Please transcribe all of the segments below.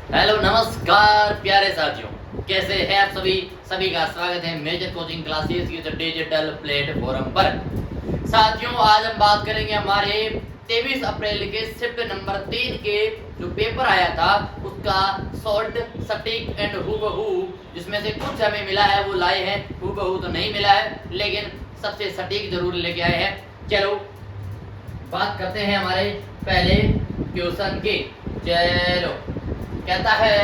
Hello नमस्कार प्यारे साथियों, कैसे हैं आप सभी का स्वागत है मेजर कोचिंग क्लासेस की डिजिटल प्लेटफॉर्म पर। साथियों, आज हम बात करेंगे हमारे 23 अप्रैल के शिफ्ट नंबर 3 के जो पेपर आया था उसका शॉर्ट, सटीक एंड हूबहू, जिसमें से कुछ हमें मिला है वो लाए हैं, हूबहू तो नहीं मिला है लेकिन सबसे सटीक जरूर लेके आए हैं। चलो बात करते हैं हमारे पहले क्वेश्चन की। चलो, कहता है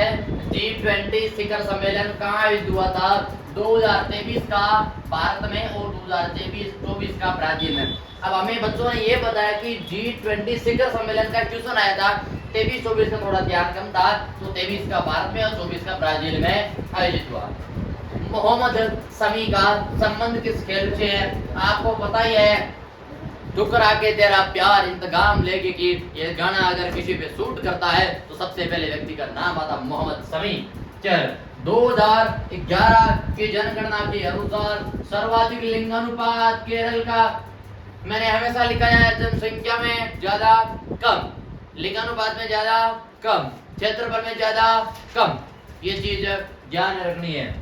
G20 शिखर सम्मेलन कहाँ आयोजित हुआ था? 2023 का भारत में और 2024 का ब्राजील में। अब हमें बच्चों ने ये बताया कि G20 शिखर सम्मेलन का क्वेश्चन आया था 23-24 का थोड़ा ध्यान कम था, तो 23 का भारत में और 24 का ब्राजील में आयोजित हुआ। मोहम्मद शमी का संबंध किस खेल से है? आपको पता ही है, ठुकरा के तेरा प्यार इंतकाम लेके कि ये गाना अगर किसी पे सूट करता है तो सबसे पहले व्यक्ति का नाम आता मोहम्मद शमी। चल, 2011 की जनगणना के अनुसार सर्वाधिक लिंगानुपात केरल का, मैंने हमेशा लिखा है जनसंख्या में ज्यादा कम, लिंगानुपात में ज्यादा कम, क्षेत्रफल में ज्यादा कम, ये चीज ध्यान रखनी है।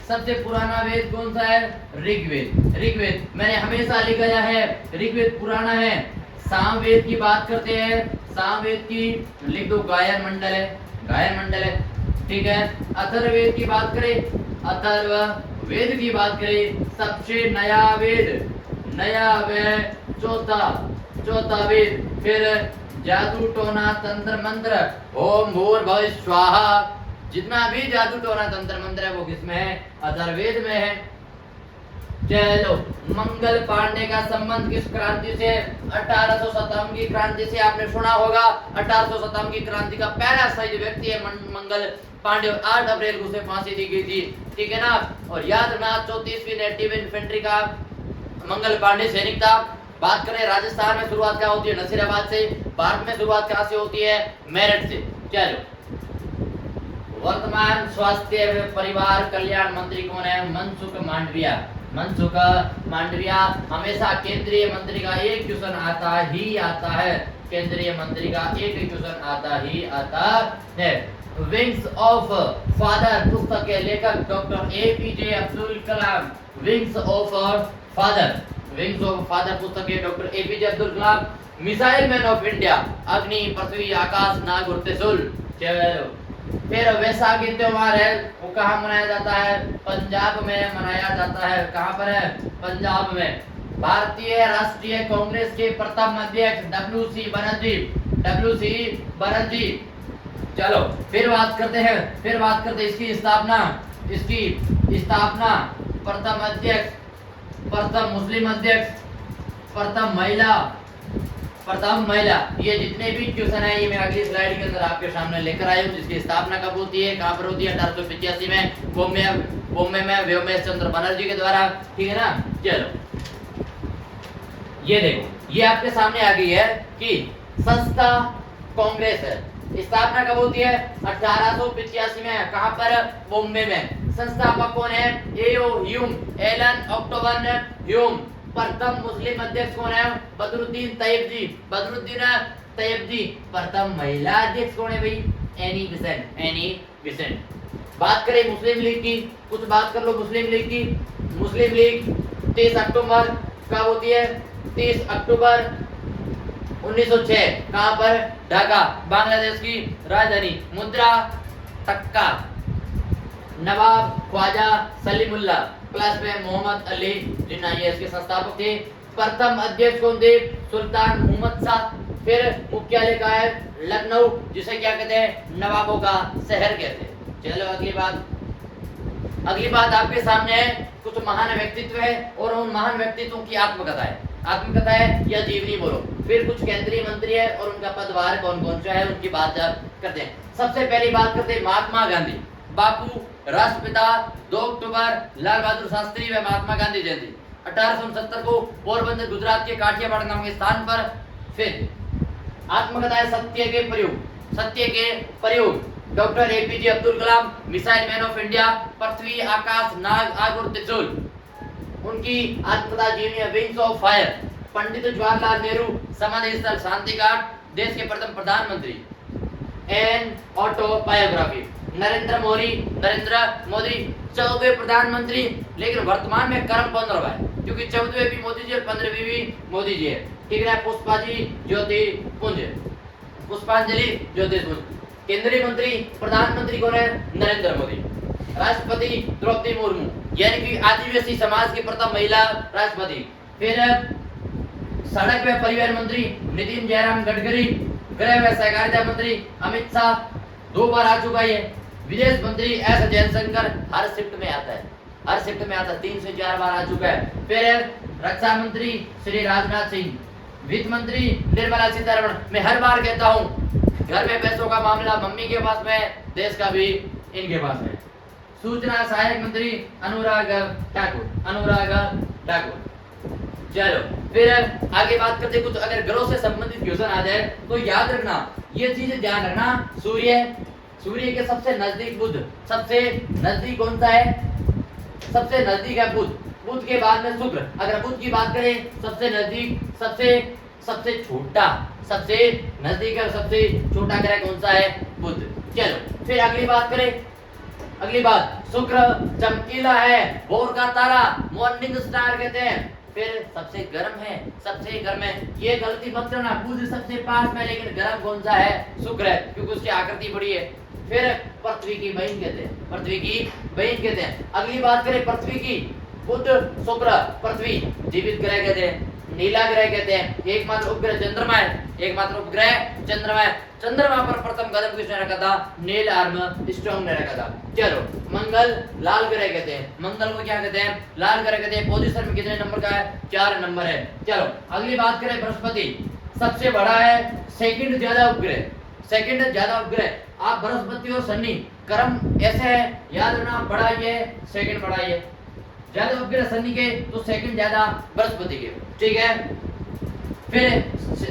सबसे पुराना वेद कौन सा है? ऋग्वेद। ऋग्वेद मैंने हमेशा लिखा है ऋग्वेद पुराना है। सामवेद की बात करते हैं, सामवेद की लिख दो, गायन मंडल है, गायन मंडल है, ठीक है। अथर्ववेद की बात करें, अथर्ववेद की बात करें, सबसे नया वेद, नया वेद चौथा वेद। फिर जादू टोना तंत्र मंत्र, ओम भूर्भुवः स्वाहा, जितना भी जादू टोना तंत्र मंत्र है वो किसमें है? अथर्ववेद में है। चलो, मंगल पांडे का संबंध किस क्रांति से? 1800 शताब्दी की क्रांति से। आपने सुना होगा 1800 शताब्दी की क्रांति का पहला शहीद व्यक्ति है मंगल पांडे, 8 अप्रैल को उसे फांसी दी गई थी, ठीक है ना। और याद रखना 34वीं नेटिव इन्फेंट्री का मंगल पांडे सैनिक था। बात करें राजस्थान में शुरुआत क्या होती है? नसीराबाद से। भारत में शुरुआत कहां से होती है? मेरठ से। चलो, वर्तमान स्वास्थ्य एवं परिवार कल्याण मंत्री कौन है? मनसुख मांडविया। मनसुख मांडविया। हमेशा केंद्रीय मंत्री का एक क्वेश्चन आता है, केंद्रीय मंत्री का एक क्वेश्चन आता है। विंग्स ऑफ फादर पुस्तक के लेखक doctor APJ Abdul Kalam. Wings of father, wings of father पुस्तक के doctor APJ Abdul Kalam. Missile man of India, अग्नि, पृथ्वी, आकाश, नाग और त्रिशूल। चलो, फिर वैसाखी त्योहार है वो कहाँ मनाया जाता है? पंजाब में मनाया जाता है। कहाँ पर है? पंजाब में। भारतीय राष्ट्रीय कांग्रेस के प्रथम अध्यक्ष डब्ल्यूसी बनर्जी। चलो, फिर बात करते हैं इसकी स्थापना, प्रथम अध्यक्ष, प्रथम मुस्लिम अध्यक्ष, प्रथम महिला। ये जितने भी क्वेश्चन है ये मैं अगली स्लाइड के अंदर आपके सामने लेकर आया हूँ। जिसकी स्थापना कब होती है, कहाँ पर होती है? 1885 में बॉम्बे में व्योमेश चंद्र बनर्जी के द्वारा, ठीक है ना। चलो, ये देखो, ये आपके सामने आ गई है कि संस्था कांग्रेस है, स्थापना कब होती है? 1885 में। कहाँ पर? बॉम्बे में। संस्थापक कौन है? एओ ह्यूम, एलन ऑक्टोबर ह्यूम। प्रथम मुस्लिम अध्यक्ष कौन है? बदरुद्दीन तैयब जी। प्रथम महिला अध्यक्ष कौन है भाई? Annie Besant. बात करें मुस्लिम लीग की, कुछ बात कर लो मुस्लिम लीग की। मुस्लिम लीग 30 अक्टूबर कब होती है? 30 अक्टूबर 1906। कहाँ पर? ढाका, बांग्लादेश की राजधानी। मुद्रा टक्का। नवाब ख्वाजा सलीमुल्लाह, प्लस में मोहम्मद अली जिन्ना, ये इसके संस्थापक थे। प्रथम अध्यक्ष कौन थे? सुल्तान मोहम्मद शाह। फिर मुख्यालय का है लखनऊ, जिसे क्या कहते हैं? नवाबों का शहर कहते हैं। चलो, अगली बात आपके सामने है, कुछ महान व्यक्तित्व है और उन महान व्यक्तित्वों की आत्मकथा है या जीवनी बोलो। फिर कुछ केंद्रीय मंत्री है और उनका पदभार कौन कौन सा है उनकी बात करते हैं। सबसे पहली बात करते हैं महात्मा गांधी, बापू, राष्ट्रपिता। 2 अक्टूबर लाल बहादुर शास्त्री व महात्मा गांधी जयंती। 1869 को पोरबंदर गुजरात के काठियावाड़ नाम के स्थान पर। फिर आत्मकथा है सत्य के प्रयोग। Doctor APJ Abdul Kalam, missile man of India, Prithvi, Akash, Nag, आग और त्रिशूल। उनकी आत्मकथा जीवनी wings of fire. Pandit Jawaharlal Nehru, समाधि स्थल शांति घाट, देश के प्रथम प्रधानमंत्री। An autobiography. नरेंद्र मोदी 14वें प्रधानमंत्री, लेकिन वर्तमान में कर्म 15वां है, क्योंकि 14वें भी मोदी जी और 15वीं भी मोदी जी है। ठीक है। पुष्पांजलि ज्योतिपुंज। केंद्रीय मंत्री प्रधानमंत्री कौन है? नरेंद्र मोदी। राष्ट्रपति द्रौपदी मुर्मू, यानी कि आदिवासी समाज की प्रथम महिला राष्ट्रपति। फिर सड़क व परिवहन मंत्री नितिन जयराम गडकरी। गृह व सहकारिता मंत्री अमित शाह 2 बार आ चुका है। विदेश मंत्री एस जयशंकर हर शिफ्ट में आता है, 3 से 4 बार आ चुका है। फिर रक्षा मंत्री श्री राजनाथ सिंह, वित्त मंत्री निर्मला सीतारमण। मैं हर बार कहता हूँ, घर में पैसों का मामला मम्मी के पास में, देश का भी इनके पास में। सूचना सहायक मंत्री अनुराग ठाकुर। चलो फिर आगे बात करते, कुछ अगर ग्रहों से संबंधित क्वेश्चन आ जाए तो याद रखना, ये चीज ध्यान रखना। सूर्य के सबसे नजदीक बुध, सबसे नजदीक कौन सा है? सबसे नजदीक है बुध। बुध के बाद में शुक्र। अगर बुध की बात करें, सबसे नजदीक, सबसे छोटा, सबसे नजदीक है, सबसे छोटा ग्रह कौन सा है? बुध। चलो फिर अगली बात, शुक्र चमकीला है, भोर का तारा, मॉर्निंग स्टार कहते हैं। फिर सबसे गर्म है, ये गलती मत करना, बुध सबसे पास में, लेकिन गर्म कौन सा है? शुक्र है, क्योंकि उसकी आकृति बड़ी है। फिर पृथ्वी की बहन कहते हैं। अगली बात करें पृथ्वी की, बुध शुक्र पृथ्वी जीवित ग्रह कहते हैं, नीला ग्रह कहते हैं। एकमात्र उपग्रह चंद्रमा है। चंद्रमा पर प्रथम कदम किसने रखा था? नील आर्मस्ट्रॉन्ग ने रखा था। चलो मंगल लाल ग्रह कहते हैं, मंगल को क्या कहते हैं? लाल ग्रह कहते हैं। पोजीशन में कितने नंबर का है? 4 नंबर है। चलो अगली बात करें बृहस्पति, सबसे बड़ा है, सेकंड ज्यादा उपग्रह। आप बृहस्पति और शनि क्रम ऐसे है, याद रखना, बड़ा ये सेकंड बड़ा ये, ज्यादा उपग्रह शनि के तो सेकंड ज्यादा बृहस्पति के। ठीक है। फिर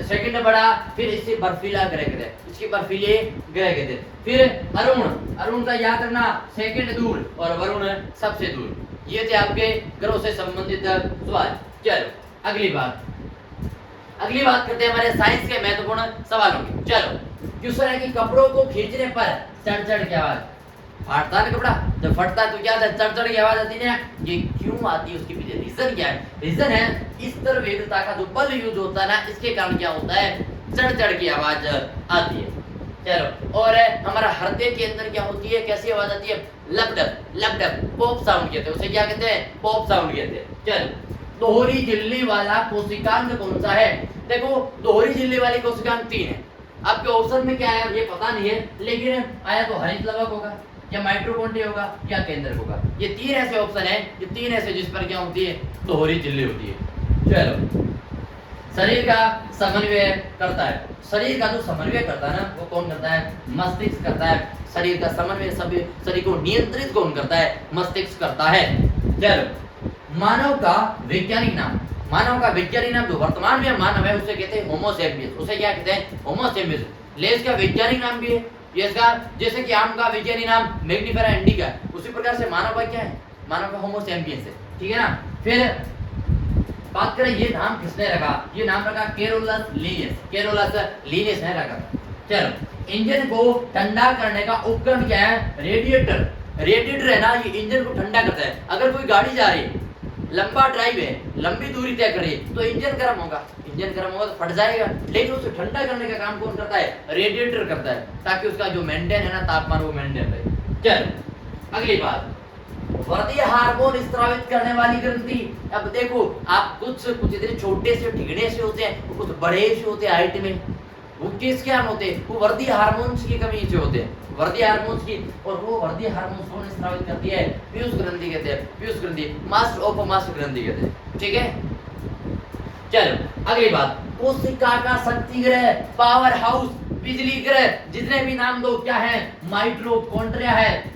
सेकंड बड़ा, फिर इससे बर्फीला ग्रह कहते हैं, इसके बर्फीले ग्रह कहते हैं। फिर अरुण का याद रखना, सेकंड दूर और वरुण सबसे दूर। ये थे आपके ग्रहों से संबंधित सवाल। चलो अगली बात करते हैं हमारे साइंस के महत्वपूर्ण सवालों की। चलो क्वेश्चन है कि कपड़ों को खींचने पर चढ़ की आवाज, फाटता है कपड़ा, जब फटता है तो क्या होता है? चढ़ की आवाज आती है। ये क्यों आती है? उसके पीछे रीजन क्या है? रीजन है स्तर वेगता का जो बल यूज होता है ना, इसके कारण क्या होता है? चढ़ की आवाज आती है। चलो और हमारा हृदय के अंदर क्या होती है? कैसी आवाज आती है? लपडप पॉप साउंड कहते हैं, उसे क्या कहते हैं? पॉप साउंड कहते हैं। चलो दोहरी झिल्ली वाला कोशिकांग कौन सा है? देखो दोहरी झिल्ली वाली कोशिकांग 3 है। आपके ऑप्शन में क्या है ये पता नहीं है, लेकिन आया तो हरित लवक होगा या माइटोकॉन्ड्रिया होगा या केंद्रक होगा। ये 3 ऐसे ऑप्शन है, ये 3 ऐसे जिस पर क्या होती है? दोहरी झिल्ली होती है। चलो शरीर का समन्वय करता है, शरीर का जो समन्वय करता है ना, वो कौन करता है? मस्तिष्क करता है। शरीर का समन्वय, सभी शरीर को नियंत्रित कौन करता है? मस्तिष्क करता है। चलो मानव का वैज्ञानिक नाम जो वर्तमान में मानव है उसे कहते हैं होमो सेपियंस। उसे क्या कहते हैं? होमो सेपियंस। ले इसका वैज्ञानिक नाम भी है, ये इसका, जैसे कि आम का वैज्ञानिक नाम मैग्निफेरा इंडिका, उसी प्रकार से मानव का क्या है? मानव का होमो सेपियंस है। ठीक है ना। फिर बात करें ये नाम किसने रखा? ये नाम रखा कैरोलस लीनियस ने रखा। चलो इंजन को ठंडा करने का उपकरण क्या है? रेडिएटर है ना, ये इंजन को ठंडा करता है। अगर कोई गाड़ी जा रही है, लंबा ड्राइव है, लंबी दूरी तय कर रही है, तो इंजन गर्म होगा तो फट जाएगा, लेकिन उसे ठंडा करने का काम कौन करता है? रेडिएटर करता है, ताकि उसका जो मेंटेन है ना तापमान, वो मेंटेन रहे। चलो अगली बात, वर्दीय हार्मोन स्रावित करने वाली ग्रंथि। अब देखो आप कुछ इतने छोटे से ठिगड़े से होते हैं, कुछ बड़े से होते हैं हाइट में, वो किस क्या होते हैं? वो वर्दीय हार्मोन्स की कमी से होते हैं, वर्दीय हार्मोन्स की। और वो वर्दीय हार्मोन्स कौन स्रावित करती है? पीयूष ग्रंथि कहते हैं, पीयूष ग्रंथि, मास्टर ऑफ मास्टर ग्रंथि कहते हैं। ठीक है। चलो अगली बात, कोशिका का शक्ति ग्रह, पावर हाउस, बिजली ग्रह, जितने भी नाम दो क्या है? माइटोकॉन्ड्रिया है।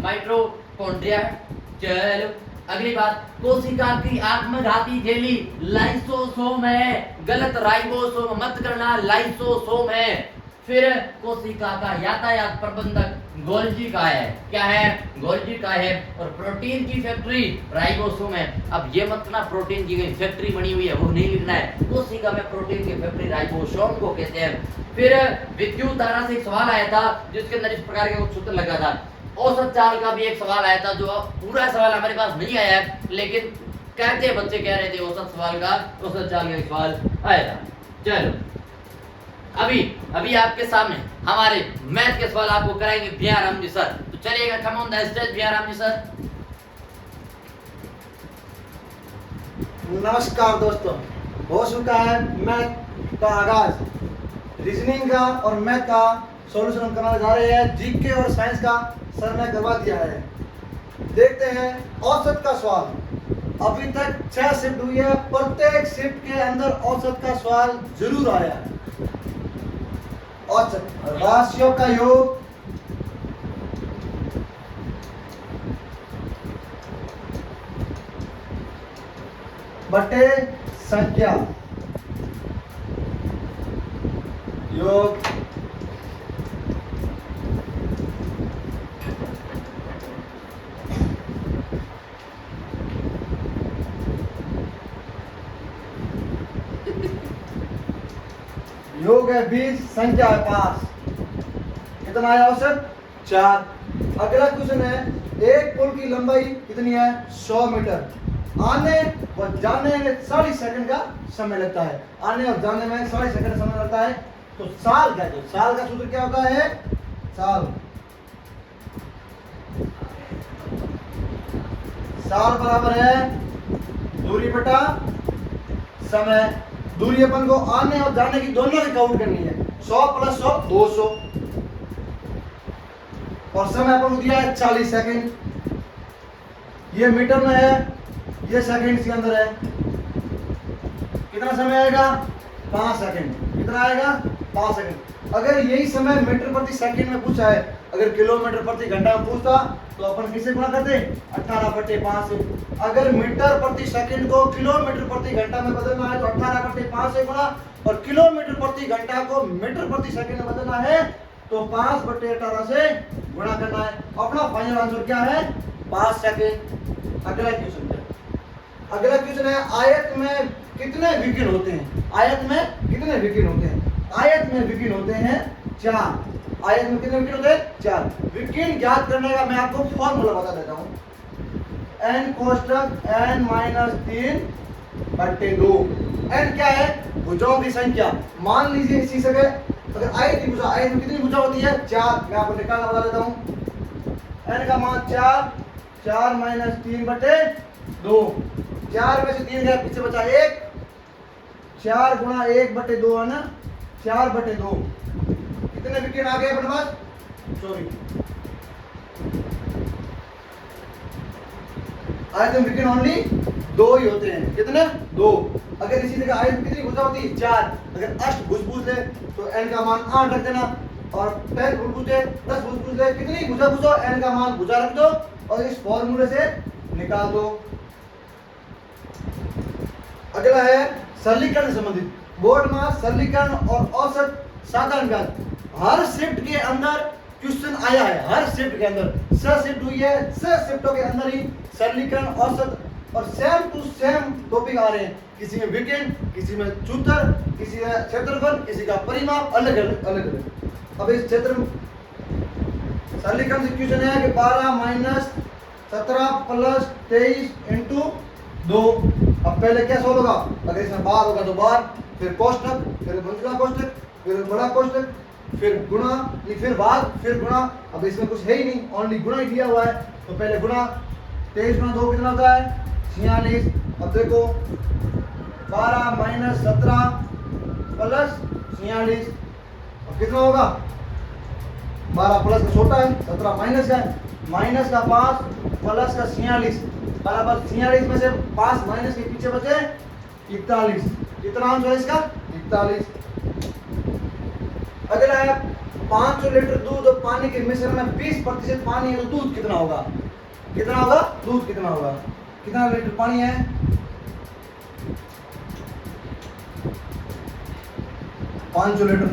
चलो अगली बात, कोशिका की आत्मघाती झिल्ली लाइसोसोम है, गलत राइबोसोम मत करना, लाइसोसोम है। फिर कोशिका का यातायात प्रबंधक गोल्जी का है, क्या है, गोल्जी का है। और प्रोटीन की फैक्ट्री राइबोसोम है। अब ये मत ना प्रोटीन की फैक्ट्री बनी हुई है वो नहीं लिखना है, कोशिका में प्रोटीन की फैक्ट्री राइबोसोम को कहते हैं। फिर विद्युत धारा से एक सवाल आया था जिसके अंदर इस प्रकार का सूत्र लगा था। औसत चाल का भी एक सवाल आया था, जो पूरा सवाल हमारे पास नहीं आया है, लेकिन कहते बच्चे कह रहे थे औसत सवाल का, औसत चाल का सवाल आया था। चलो अभी आपके सामने हमारे मैथ के सवाल आपको कराएंगे बिहार राम जी सर। तो चलिएगा, come on the stage Bihar Ram ji sir. नमस्कार दोस्तों, हो चुका है मैथ का आगाज। रीजनिंग का और मैथ का सॉल्यूशन हम करने जा रहे हैं। जीके और साइंस का सर ने करवा दिया है। देखते हैं औसत का सवाल। अभी तक 6 शिफ्ट हुई है, प्रत्येक शिफ्ट के अंदर औसत का सवाल जरूर आया। औसत राशियों का योग बटे संख्या योग योग है 20, संख्या है 5। कितना आया औसत? 4। अगला क्वेश्चन है, एक पुल की लंबाई कितनी है? 100 मीटर। आने और जाने में 40 सेकंड का समय लगता है। आने और जाने में 40 सेकंड समय लगता है। तो साल क्या है? साल का सूत्र क्या होता है? साल बराबर है दूरी बटा समय। दूरी अपन को आने और जाने की दोनों की काउंट करनी है। 100 + 100 200 और समय अपन को दिया है 40 सेकंड। ये मीटर में है, ये सेकंड के अंदर है। कितना समय आएगा? 5 सेकंड। कितना आएगा? 5 सेकंड। अगर यही समय मीटर प्रति सेकंड में पूछा है, अगर किलोमीटर प्रति घंटा में पूछता तो अपन किसे गुणा करते? 18/5 से। अगर मीटर प्रति सेकंड को किलोमीटर प्रति घंटा में बदलना है तो 18/5 से गुणा, और किलोमीटर प्रति घंटा को मीटर प्रति सेकंड में बदलना है तो 5/18 से गुणा करना है। अपना फाइनल आंसर क्या है? 5 सेकंड। अगला क्वेश्चन है, आयत में कितने विकिरण होते हैं? आयत में कितने विकिरण होते हैं? आयत में विकिरण होते हैं 4। आयत में कितने विकिरण होते हैं? 4। विकिरण ज्ञात करने का मैं आपको फॉर्मूला बता देता हूं। n कोष्टक n-3/2। n क्या है? भुजाओं की संख्या। मान लीजिए इसी जगह अगर आयत की भुजा, आयत में कितनी भुजा होती है? 4। मैं आपको निकालना बता देता हूं। n का मान 4, 4 - 3/2। 4 में से 3 गया, पीछे बचा 1। 4 × 1/2 है ना, 4/2। कितने विकिरण आ गए अपने पास? सॉरी, आयत में विकिरण ओनली 2 ही होते हैं। कितने? 2। अगर इसी जगह आयत में कितनी भुजा होती है? 4। अगर अष्टभुज पूछ ले तो n का मान 8 रख देना, और 10 भुज पूछ ले, 10 भुज पूछ ले, कितनी भुजा पूछो n का मान भुजा रख दो और इस फॉर्मूले से निकाल दो। अगला है सरलीकरण से संबंधित। बोर्ड में सरलीकरण और औसत साधारण ज्ञात हर शिफ्ट के अंदर क्वेश्चन आया है। हर शिफ्ट के अंदर 6 शिफ्ट हुई है, 6 शिफ्टों के अंदर ही सरलीकरण, औसत और सेम टू सेम टॉपिक आ रहे हैं। किसी में विकिरण, किसी में सूत्र, किसी में क्षेत्रफल, किसी का परिमाप, अलग अलग। अब इस क्षेत्र सरलीकरण से क्वेश्चन है कि 12 - 17 + 23 × 2। अब पहले क्या सॉल्व होगा? अगर इसमें बार होगा तो बार, फिर कोष्टक, फिर मंझला कोष्टक, फिर बड़ा कोष्टक, फिर गुणा, फिर भाग, फिर गुणा। अब इसमें कुछ है ही नहीं, ओनली गुणा ही दिया हुआ है। तो पहले गुणा। 23 × 2 कितना होता है? 46। अब देखो 12 - 17 + 46, अब कितना होगा? 12 प्लस का छोटा है, 17 माइनस का है, माइनस का 5 प्लस का 46 बराबर 46 में से 5 माइनस के पीछे बचे 41। कितना आंसर है इसका? 41। अगला है 500 लीटर दूध और पानी के मिश्रण में 20% पानी है तो दूध कितना होगा? कितना होगा? दूध कितना होगा? कितना लीटर पानी है? 500 लीटर।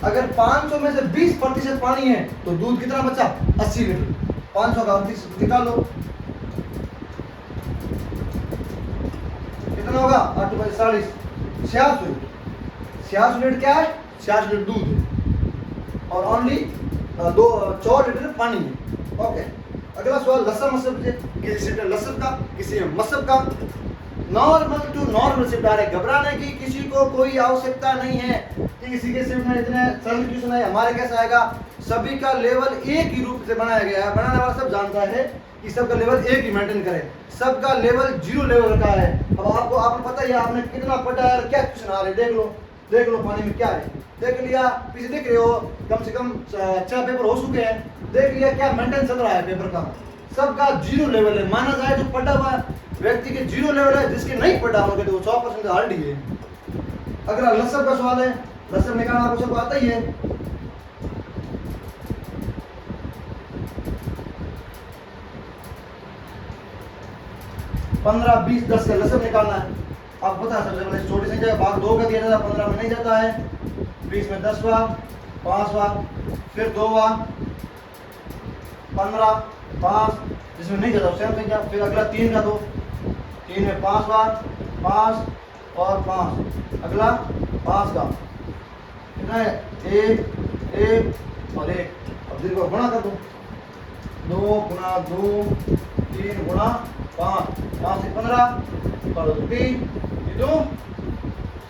अगर 500 में से 20% पानी है तो दूध कितना बचा? 80 लीटर। 500 का 38 निकाल लो, कितना होगा? 8 बाई 40, 86 लीटर। 86 लीटर क्या है? 86 लीटर दूध है और ओनली 4 लीटर पानी है। ओके, अगला सवाल लसन मसब, किसी शिफ्ट लसन का, किसी में मसब का। नॉर्मल टू नॉर्मल शिफ्ट आ रहे, घबराने की किसी को कोई आवश्यकता नहीं है कि किसी के शिफ्ट में इतने सरल क्वेश्चन है। हमारे कैसा आएगा? सभी का लेवल एक ही रूप से बनाया गया है, बनाने वाला सब जानता है कि सबका लेवल एक ही मेंटेन करे, सबका लेवल 0 लेवल का है। अब आपको पता ही है आपने कितना पढ़ा है, क्या क्वेश्चन आ रहे, देख लो पानी में क्या है, देख लिया, पीछे देख रहे हो, कम से कम 6 पेपर हो चुके हैं, देख लिया क्या मेंटेन चल रहा है पेपर का। सबका 0 लेवल है, माना जाए तो पढ़ा हुआ व्यक्ति के 0 लेवल है, जिसके नहीं पढ़ा उनके तो 100% ऑलरेडी है। अगला लसब का सवाल है, लसब निकालना आपको सबको आता ही है। पंद्रह 20 10 का लसब निकालना है। आपको पता है सबसे पहले छोटी संख्या भाग 2 का दिया जाता है, 15 में नहीं जाता है, 20 में 10वां, 5वां, फिर 2वां, 15 5 जिसमें नहीं जाता सेम संख्या, फिर अगला 3 का 2, 3 में 5वां, 5 और 5, अगला 5 का कितना है? 1 1 और 1। अब देखो गुणा कर दो, 2 गुणा 2 3 गुणा 5, 5 से 15 और 3 2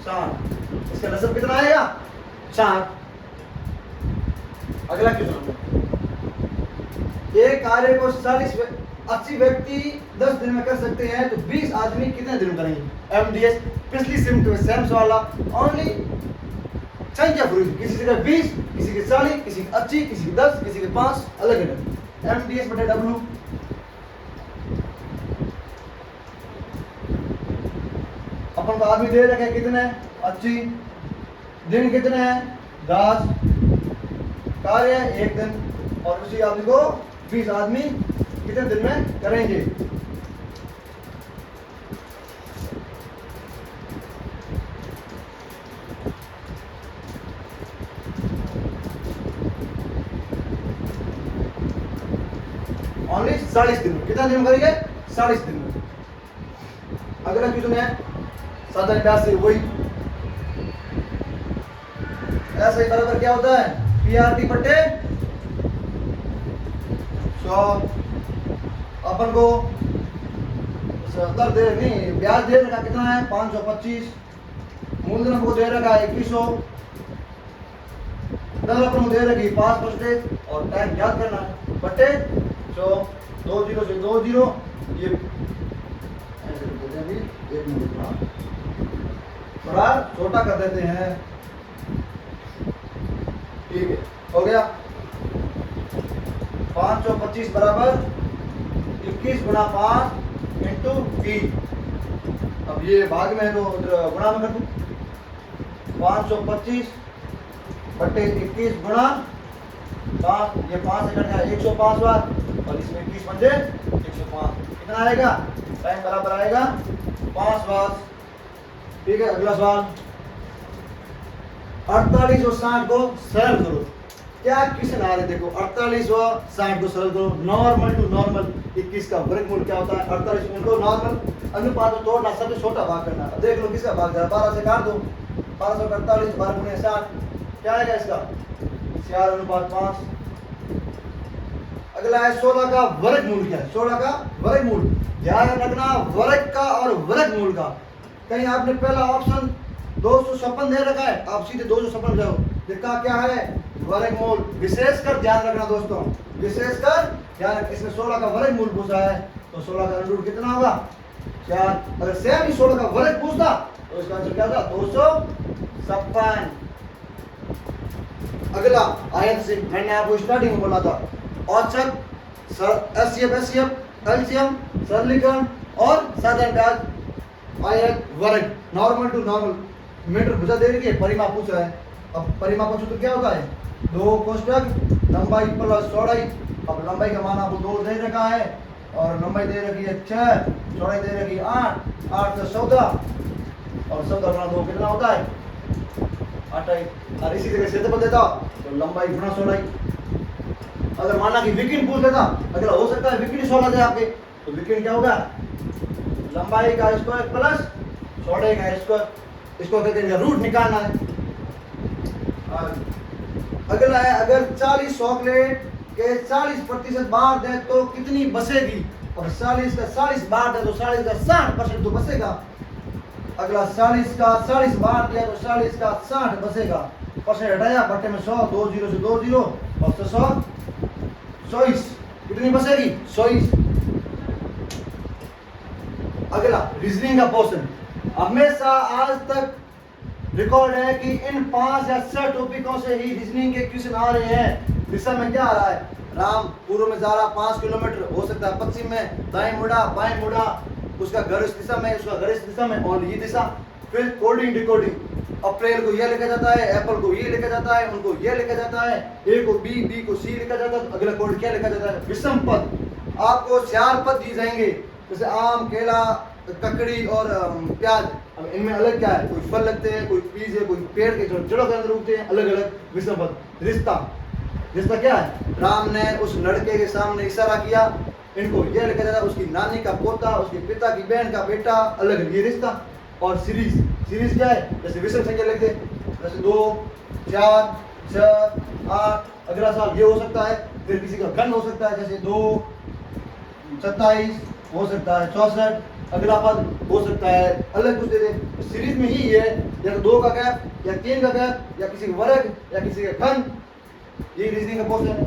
7। इसका लसब कितना आएगा? 4। अगला क्वेश्चन, एक कार्य को 80 व्यक्ति 10 दिन में कर सकते हैं तो 20 आदमी कितने दिन में करेंगे? एमडीएस पिछली सिम में सेम सवाल, ओनली संख्या पूरी, किसी से 20, किसी के 40, किसी के 80, किसी के 10, किसी के 5, अलग अलग। एमडीएस बटे डब्ल्यू, अपन को आदमी दे रखे कितने? 80, दिन कितने हैं? 10, कार्य 1 दिन, और उसी आदमी को 20 आदमी कितने दिन में करेंगे? ओनली 40 दिन में। कितना दिन में करेंगे? 40 दिन में। अगला क्वेश्चन है साधारण व्यास से वही ऐसा ही बराबर क्या होता है? पीआरटी बटे 100। अपन को दर दे नहीं, ब्याज दे रखा कितना है? 525, मूलधन को दे रखा है 2100, दर अपन को दे रखी 5% और टाइम याद करना है बटे 100, 2 0 से 2 0, ये ऐसे बोलते हैं अभी 1 मिनट थोड़ा छोटा कर देते हैं, ठीक है, हो गया। 525 बराबर 21 गुणा 5 इंटू 20। अब ये भाग में है तो गुणा में कर दूं, 525 बटे 21 गुणा 5, ये 5 से कट गया 105 बार, और इसमें 21 बन जाए 105, कितना आएगा? टाइम बराबर आएगा 5 बार। ठीक है, अगला सवाल, 48 और 60 को सरल करो। क्या क्वेश्चन आ रहे देखो, 48 और 60 को सरल करो। नॉर्मल टू नॉर्मल 21 का वर्गमूल क्या होता है? 48 को नॉर्मल अनुपात में तोड़ना, सबसे छोटा भाग करना। देख लो किसका भाग जा, 12 से काट दो, 12 से 48 12 गुणे 60, क्या आएगा इसका? 4:5। अगला है 16 का वर्गमूल। क्या है 16 का वर्गमूल? ध्यान रखना वर्ग का और वर्गमूल का। कहीं आपने पहला ऑप्शन 256 दे रखा है, आप सीधे 256 जाओ, देखा क्या है? वर्गमूल। विशेषकर ध्यान रखना दोस्तों, विशेषकर ध्यान रखना, इसमें 16 का वर्गमूल पूछा है तो 16 का रूट कितना होगा? 4। अगर सेम ही 16 का वर्ग पूछता तो इसका आंसर क्या था? 256। अगला आयत से मैंने आपको स्टार्टिंग में बोला था, औसत, एचसीएफ एचसीएफ, एलसीएम, सरलीकरण और साधारण ब्याज, आयत, वर्ग, नॉर्मल टू नॉर्मल, मीटर भुजा दे रही है, परिमाप पूछा है। अब परिमाप का सूत्र क्या होता है? 2 कोष्ठक लंबाई प्लस चौड़ाई। अब लंबाई का मान आपको 2 दे रखा है और लंबाई दे रखी है 6, चौड़ाई दे रखी है 8, 8 से 14 और 14 गुणा 2 कितना होता है? 28 और इसी जगह क्षेत्रफल देता तो लंबाई गुणा चौड़ाई। अगर माना कि विकिन पूछ लेता, अगला हो सकता है विकिन 16 दे आपके, तो विकिन क्या होगा, लंबाई का स्क्वायर प्लस चौड़ाई का स्क्वायर, इसको कहते हैं रूट निकालना है। और अगला है अगर 40 चॉकलेट के 40% बांट दे तो कितनी बचेगी। और 40 का 40 बांट दे तो 40 का 60% तो बचेगा। अगला 40 का 40 बांट दिया तो 40 का 60 बचेगा। परसेंट हटाया, बट्टे में 100, 2 0 से 2 0 और 100 24, कितनी बचेगी 24। अगला रीजनिंग का पोर्शन, हमेशा आज तक रिकॉर्ड है कि इन 5 या 6 टॉपिकों से ही रीजनिंग के क्वेश्चन आ रहे हैं। दिशा में क्या आ रहा है, राम पूर्व में जा रहा 5 किलोमीटर, हो सकता है पश्चिम में, दाएं मुड़ा बाएं मुड़ा, उसका घर इस दिशा में, उसका घर इस दिशा में और ये दिशा। फिर कोडिंग डिकोडिंग, अप्रैल को ये लिखा जाता है, एप्पल को ये लिखा जाता है, उनको ये लिखा जाता है, ए को बी, बी को सी लिखा जाता है, तो अगला कोड क्या लिखा जाता है, विषम पद। आपको 4 पद दिए जाएंगे, जैसे आम, केला, ककड़ी और प्याज। अब इनमें अलग क्या है, कोई फल लगते हैं, कोई बीज है, कोई पेड़ के जड़ों के अंदर उगते हैं, अलग अलग विषम पद। रिश्ता, रिश्ता क्या है, राम ने उस लड़के के सामने इशारा किया, इनको यह लिखा जाता है, उसकी नानी का पोता, उसके पिता की बहन का बेटा, अलग अलग ये रिश्ता। और सीरीज, सीरीज क्या है, जैसे विषम संख्या लिखते हैं, जैसे 2 4 6 8, अगला साल ये हो सकता है। फिर किसी का घन हो सकता है, जैसे 2 27 हो सकता है 64, अगला पद हो सकता है अलग कुछ दे दे। सीरीज में ही है, या तो 2 का गैप या 3 का गैप या किसी का वर्ग या किसी का घन, ये रीजनिंग का पोर्शन है।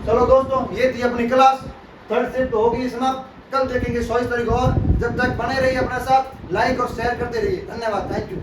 चलो दोस्तों, ये थी अपनी क्लास, थर्ड शिफ्ट होगी समाप्त। कल देखेंगे 24 तारीख और। जब तक बने रहिए अपने साथ, लाइक और शेयर करते रहिए। धन्यवाद, थैंक यू।